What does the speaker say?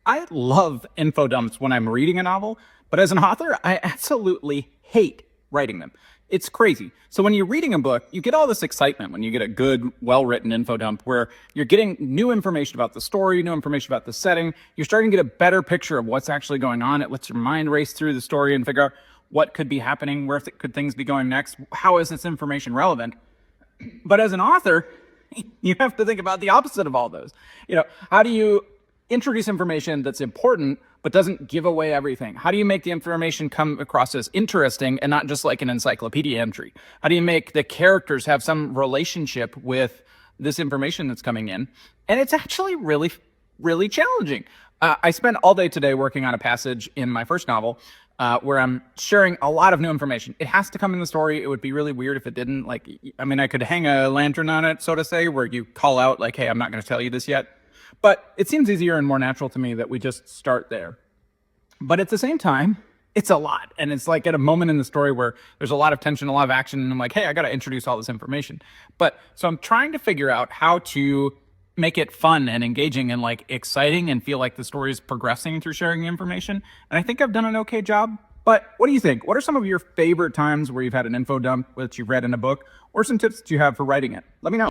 I love info dumps when I'm reading a novel, but as an author, I absolutely hate writing them. It's crazy. So when you're reading a book, you get all this excitement when you get a good, well-written info dump where you're getting new information about the story, new information about the setting. You're starting to get a better picture of what's actually going on. It lets your mind race through the story and figure out what could be happening, where could things be going next, how is this information relevant. But as an author, you have to think about the opposite of all those. How do you introduce information that's important but doesn't give away everything? How do you make the information come across as interesting and not just like an encyclopedia entry? How do you make the characters have some relationship with this information that's coming in? And it's actually really, really challenging. I spent all day today working on a passage in my first novel where I'm sharing a lot of new information. It has to come in the story. It would be really weird if it didn't. I could hang a lantern on it, so to say, where you call out like, hey, I'm not going to tell you this yet. But it seems easier and more natural to me that we just start there. But at the same time, it's a lot. And it's like at a moment in the story where there's a lot of tension, a lot of action. And I'm like, hey, I got to introduce all this information. So I'm trying to figure out how to make it fun and engaging and like exciting and feel like the story is progressing through sharing the information. And I think I've done an okay job. But what do you think? What are some of your favorite times where you've had an info dump that you've read in a book, or some tips that you have for writing it? Let me know.